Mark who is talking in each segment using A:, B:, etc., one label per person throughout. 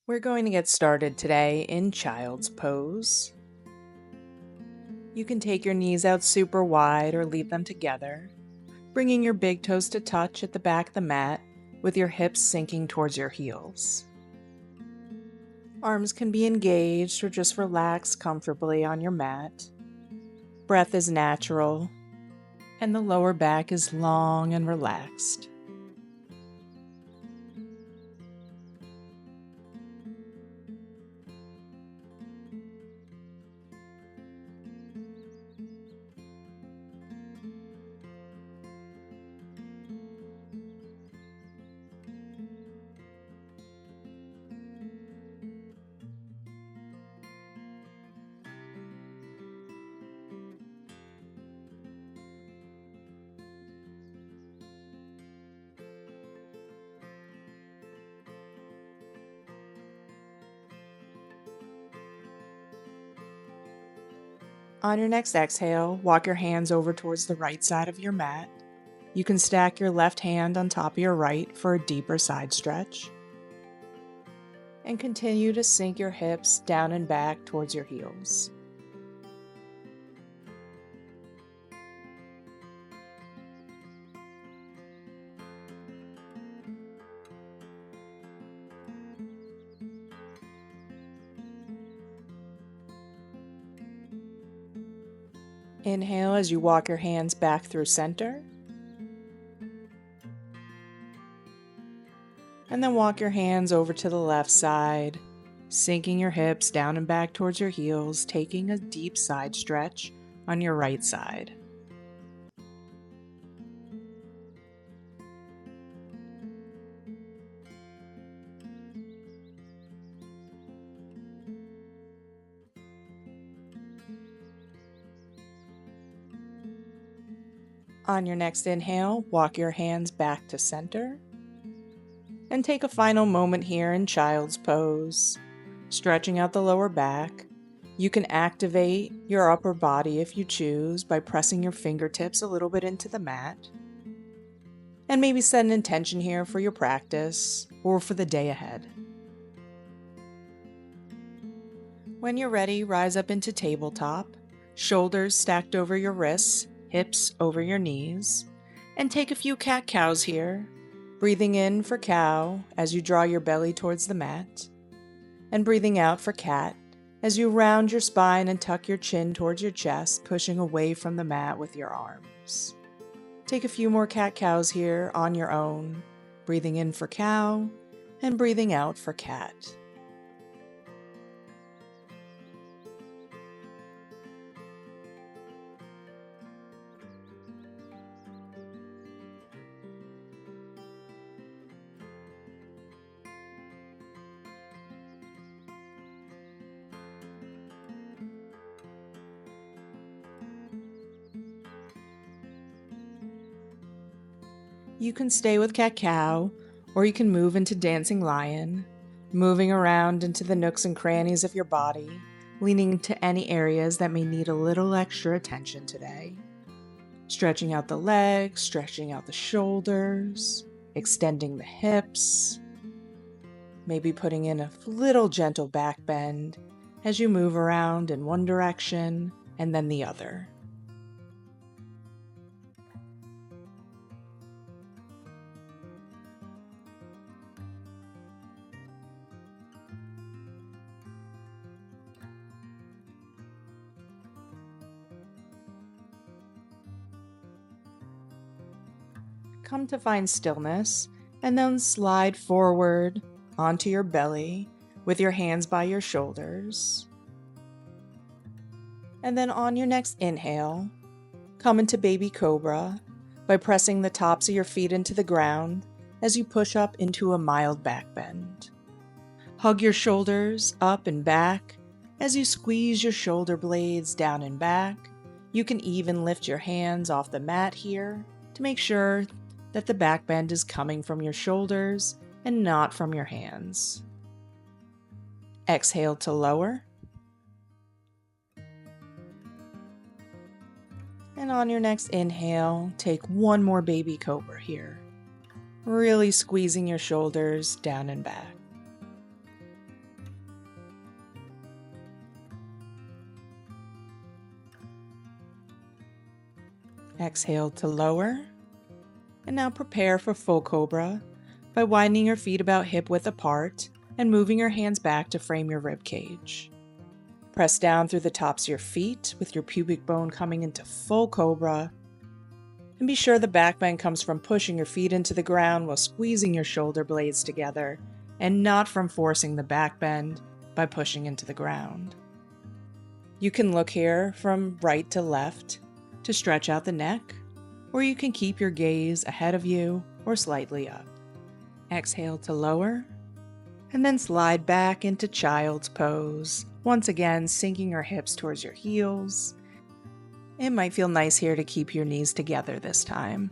A: We're going to get started today in child's pose. You can take your knees out super wide or leave them together, bringing your big toes to touch at the back of the mat with your hips sinking towards your heels. Arms can be engaged or just relax comfortably on your mat. Breath is natural, and the lower back is long and relaxed. On your next exhale, walk your hands over towards the right side of your mat. You can stack your left hand on top of your right for a deeper side stretch. And continue to sink your hips down and back towards your heels. Inhale as you walk your hands back through center. And then walk your hands over to the left side, sinking your hips down and back towards your heels, taking a deep side stretch on your right side. On your next inhale, walk your hands back to center. And take a final moment here in child's pose, stretching out the lower back. You can activate your upper body if you choose by pressing your fingertips a little bit into the mat. And maybe set an intention here for your practice or for the day ahead. When you're ready, rise up into tabletop, shoulders stacked over your wrists, hips over your knees, and take a few cat-cows here. Breathing in for cow as you draw your belly towards the mat, and breathing out for cat as you round your spine and tuck your chin towards your chest, pushing away from the mat with your arms. Take a few more cat-cows here on your own, breathing in for cow and breathing out for cat. You can stay with cat-cow, or you can move into dancing lion, moving around into the nooks and crannies of your body, leaning into any areas that may need a little extra attention today. Stretching out the legs, stretching out the shoulders, extending the hips, maybe putting in a little gentle back bend as you move around in one direction and then the other. Come to find stillness, and then slide forward onto your belly with your hands by your shoulders. And then on your next inhale, come into baby cobra by pressing the tops of your feet into the ground as you push up into a mild back bend. Hug your shoulders up and back as you squeeze your shoulder blades down and back. You can even lift your hands off the mat here to make sure that the back bend is coming from your shoulders and not from your hands. Exhale to lower. And on your next inhale, take one more baby cobra here, really squeezing your shoulders down and back. Exhale to lower. And now prepare for full cobra by widening your feet about hip width apart and moving your hands back to frame your rib cage. Press down through the tops of your feet with your pubic bone coming into full cobra. And be sure the back bend comes from pushing your feet into the ground while squeezing your shoulder blades together, and not from forcing the back bend by pushing into the ground. You can look here from right to left to stretch out the neck, or you can keep your gaze ahead of you or slightly up. Exhale to lower, and then slide back into child's pose, once again sinking your hips towards your heels. It might feel nice here to keep your knees together this time.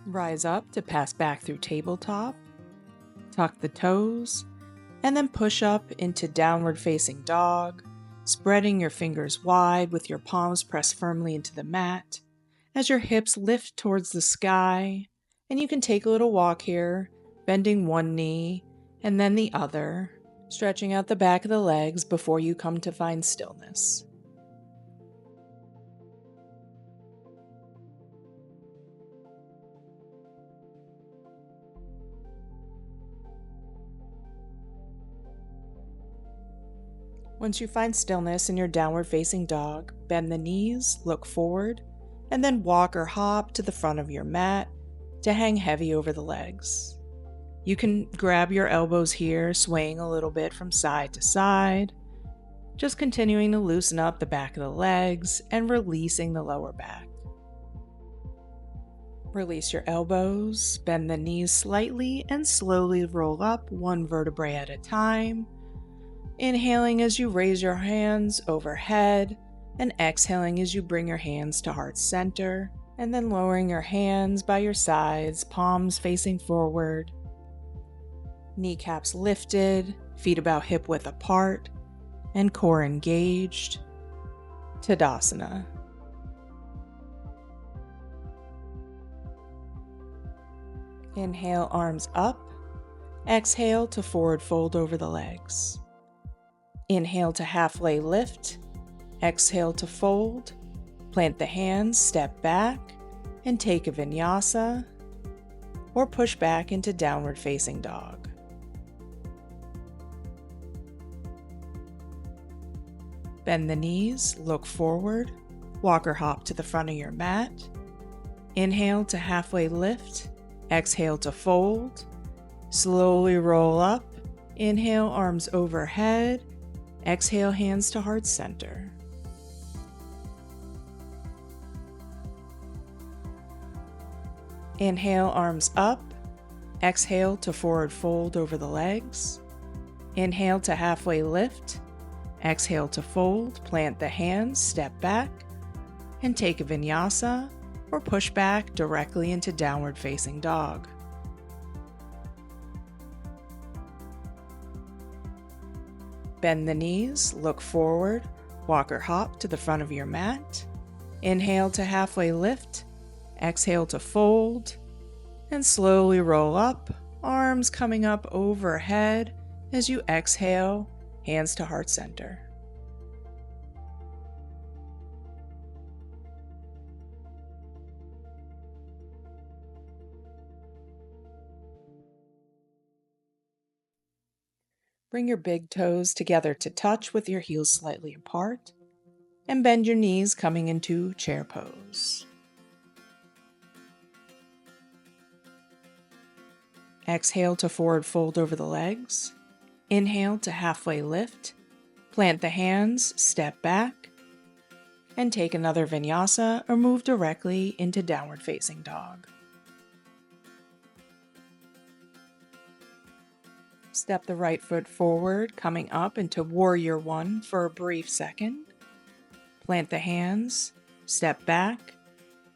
A: Rise up to pass back through tabletop, tuck the toes, and then push up into downward facing dog, spreading your fingers wide with your palms pressed firmly into the mat as your hips lift towards the sky. And you can take a little walk here, bending one knee and then the other, stretching out the back of the legs before you come to find stillness. Once you find stillness in your downward facing dog, bend the knees, look forward, and then walk or hop to the front of your mat to hang heavy over the legs. You can grab your elbows here, swaying a little bit from side to side, just continuing to loosen up the back of the legs and releasing the lower back. Release your elbows, bend the knees slightly, and slowly roll up one vertebrae at a time. Inhaling as you raise your hands overhead, and exhaling as you bring your hands to heart center, and then lowering your hands by your sides, palms facing forward, kneecaps lifted, feet about hip width apart, and core engaged. Tadasana. Inhale, arms up. Exhale to forward fold over the legs. Inhale to halfway lift, exhale to fold, plant the hands, step back, and take a vinyasa, or push back into downward facing dog. Bend the knees, look forward, walk or hop to the front of your mat. Inhale to halfway lift, exhale to fold, slowly roll up, inhale arms overhead, exhale, hands to heart center. Inhale, arms up. Exhale to forward fold over the legs. Inhale to halfway lift. Exhale to fold, plant the hands, step back, and take a vinyasa or push back directly into downward facing dog. Bend the knees, look forward, walk or hop to the front of your mat. Inhale to halfway lift, exhale to fold, and slowly roll up, arms coming up overhead as you exhale, hands to heart center. Bring your big toes together to touch with your heels slightly apart, and bend your knees coming into chair pose. Exhale to forward fold over the legs. Inhale to halfway lift, plant the hands, step back, and take another vinyasa or move directly into downward facing dog. Step the right foot forward, coming up into Warrior One for a brief second. Plant the hands, step back,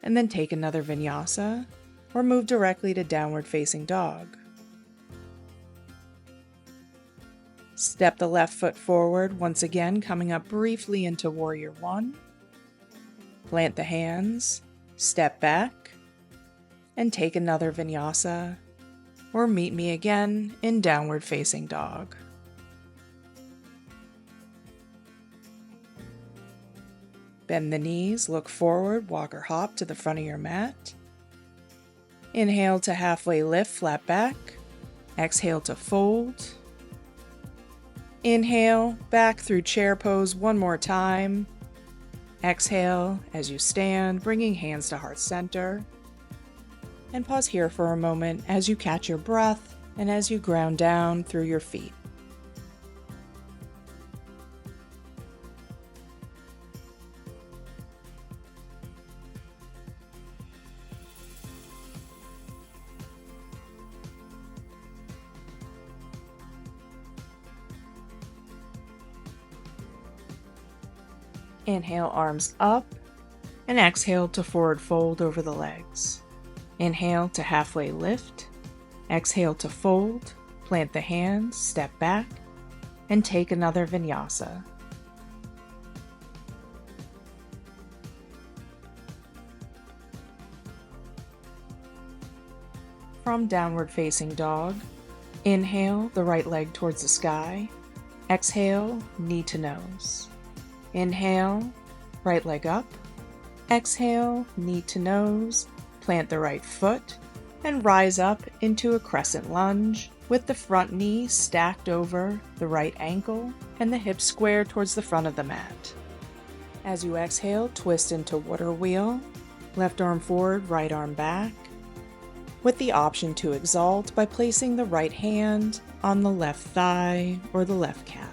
A: and then take another vinyasa or move directly to downward facing dog. Step the left foot forward, once again coming up briefly into Warrior One. Plant the hands, step back, and take another Vinyasa, or meet me again in Downward Facing Dog. Bend the knees, look forward, walk or hop to the front of your mat. Inhale to halfway lift, flat back. Exhale to fold. Inhale, back through chair pose one more time. Exhale as you stand, bringing hands to heart center. And pause here for a moment as you catch your breath and as you ground down through your feet. Inhale, arms up, and exhale to forward fold over the legs. Inhale to halfway lift, exhale to fold, plant the hands, step back, and take another Vinyasa. From Downward Facing Dog, inhale the right leg towards the sky, exhale knee to nose. Inhale, right leg up. Exhale, knee to nose. Plant the right foot and rise up into a crescent lunge with the front knee stacked over the right ankle and the hips square towards the front of the mat. As you exhale, twist into water wheel. Left arm forward, right arm back, with the option to exalt by placing the right hand on the left thigh or the left calf.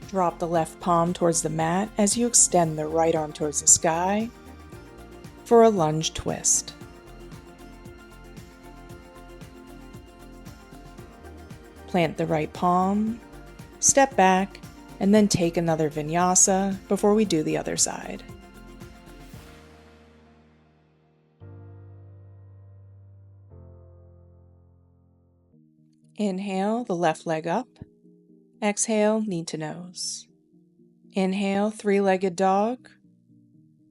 A: Drop the left palm towards the mat as you extend the right arm towards the sky for a lunge twist. Plant the right palm, step back, and then take another Vinyasa before we do the other side. Inhale the left leg up. Exhale, knee to nose. Inhale, three-legged dog.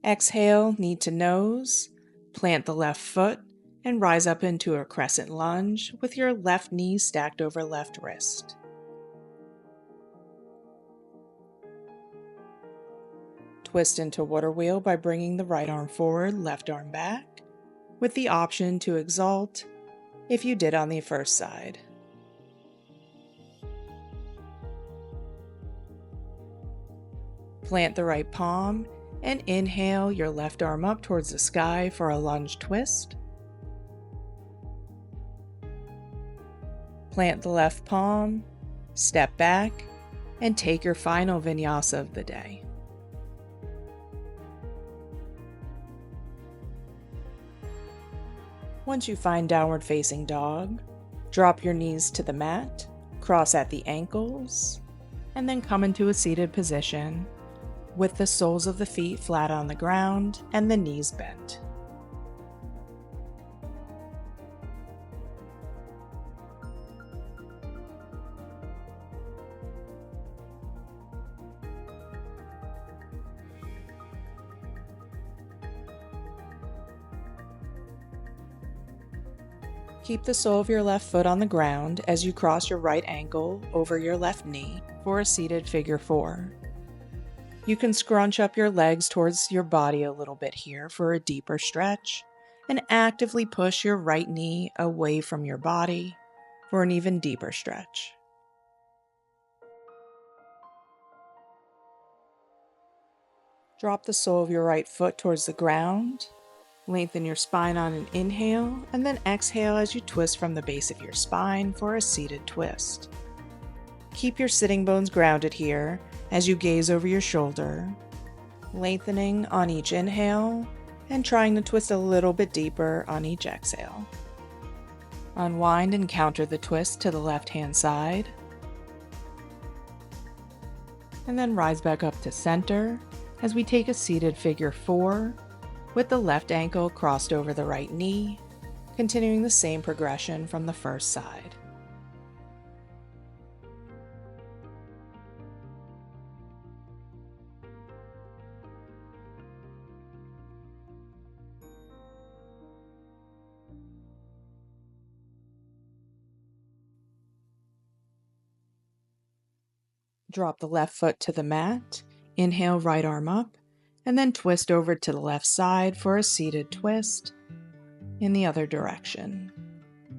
A: Exhale, knee to nose. Plant the left foot and rise up into a crescent lunge with your left knee stacked over left wrist. Twist into water wheel by bringing the right arm forward, left arm back, with the option to exalt if you did on the first side. Plant the right palm and inhale your left arm up towards the sky for a lunge twist. Plant the left palm, step back, and take your final Vinyasa of the day. Once you find Downward Facing Dog, drop your knees to the mat, cross at the ankles, and then come into a seated position with the soles of the feet flat on the ground and the knees bent. Keep the sole of your left foot on the ground as you cross your right ankle over your left knee for a seated figure four. You can scrunch up your legs towards your body a little bit here for a deeper stretch, and actively push your right knee away from your body for an even deeper stretch. Drop the sole of your right foot towards the ground. Lengthen your spine on an inhale, and then exhale as you twist from the base of your spine for a seated twist. Keep your sitting bones grounded here as you gaze over your shoulder, lengthening on each inhale and trying to twist a little bit deeper on each exhale. Unwind and counter the twist to the left-hand side, and then rise back up to center as we take a seated figure four with the left ankle crossed over the right knee, continuing the same progression from the first side. Drop the left foot to the mat, inhale right arm up, and then twist over to the left side for a seated twist in the other direction.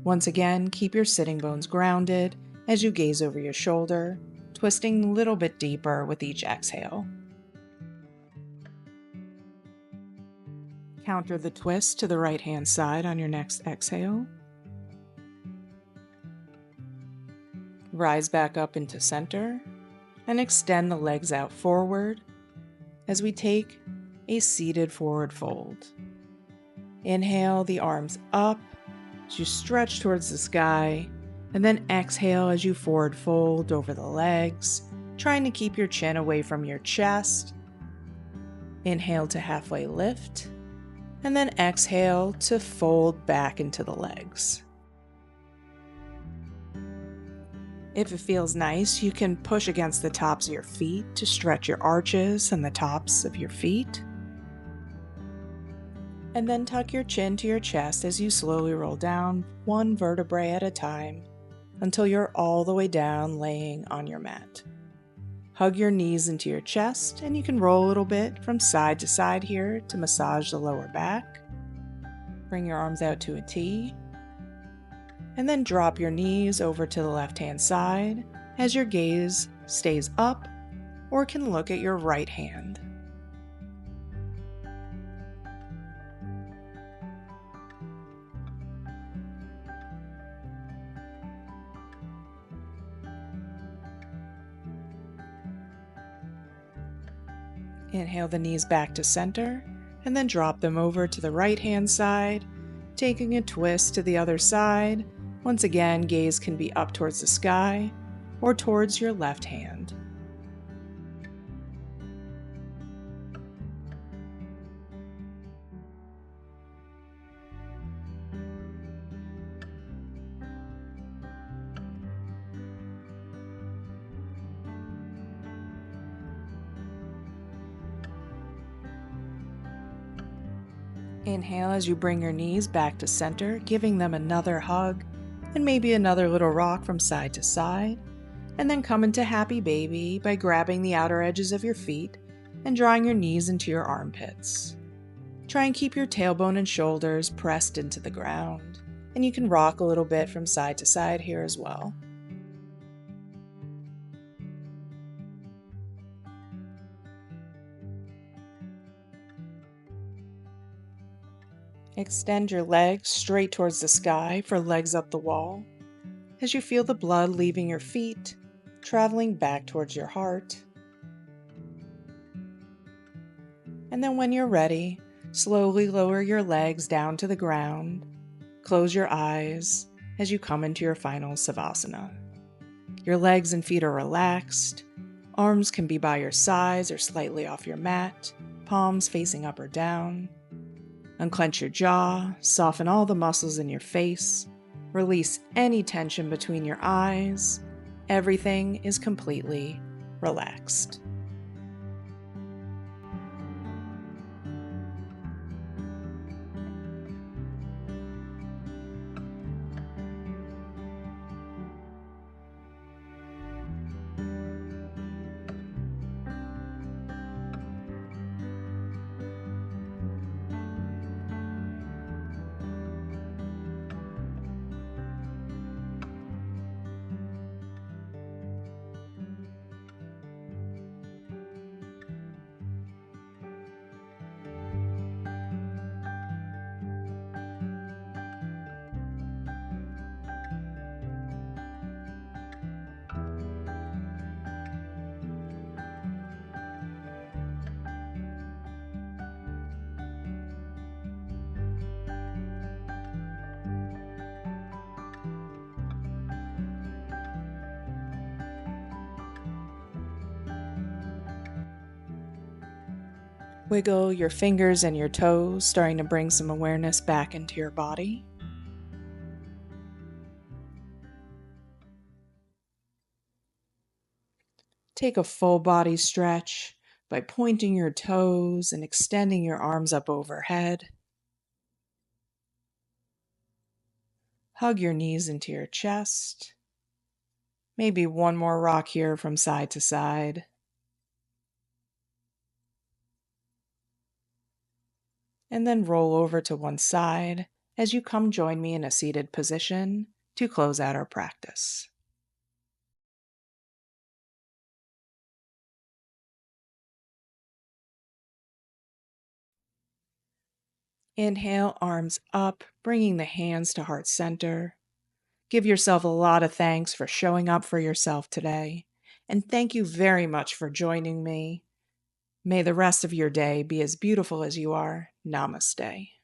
A: Once again, keep your sitting bones grounded as you gaze over your shoulder, twisting a little bit deeper with each exhale. Counter the twist to the right-hand side on your next exhale. Rise back up into center and extend the legs out forward as we take a seated forward fold. Inhale the arms up as you stretch towards the sky, and then exhale as you forward fold over the legs, trying to keep your chin away from your chest. Inhale to halfway lift, and then exhale to fold back into the legs. If it feels nice, you can push against the tops of your feet to stretch your arches and the tops of your feet. And then tuck your chin to your chest as you slowly roll down one vertebrae at a time until you're all the way down laying on your mat. Hug your knees into your chest, and you can roll a little bit from side to side here to massage the lower back. Bring your arms out to a T, and then drop your knees over to the left-hand side as your gaze stays up or can look at your right hand. Inhale the knees back to center, and then drop them over to the right-hand side, taking a twist to the other side. Once again, gaze can be up towards the sky or towards your left hand. Inhale as you bring your knees back to center, giving them another hug and maybe another little rock from side to side. And then come into happy baby by grabbing the outer edges of your feet and drawing your knees into your armpits. Try and keep your tailbone and shoulders pressed into the ground, and you can rock a little bit from side to side here as well. Extend your legs straight towards the sky for legs up the wall as you feel the blood leaving your feet, traveling back towards your heart. And then when you're ready, slowly lower your legs down to the ground. Close your eyes as you come into your final Savasana. Your legs and feet are relaxed. Arms can be by your sides or slightly off your mat, palms facing up or down. Unclench your jaw, soften all the muscles in your face, release any tension between your eyes. Everything is completely relaxed. Wiggle your fingers and your toes, starting to bring some awareness back into your body. Take a full body stretch by pointing your toes and extending your arms up overhead. Hug your knees into your chest. Maybe one more rock here from side to side. And then roll over to one side as you come join me in a seated position to close out our practice. Inhale, arms up, bringing the hands to heart center. Give yourself a lot of thanks for showing up for yourself today. And thank you very much for joining me. May the rest of your day be as beautiful as you are. Namaste.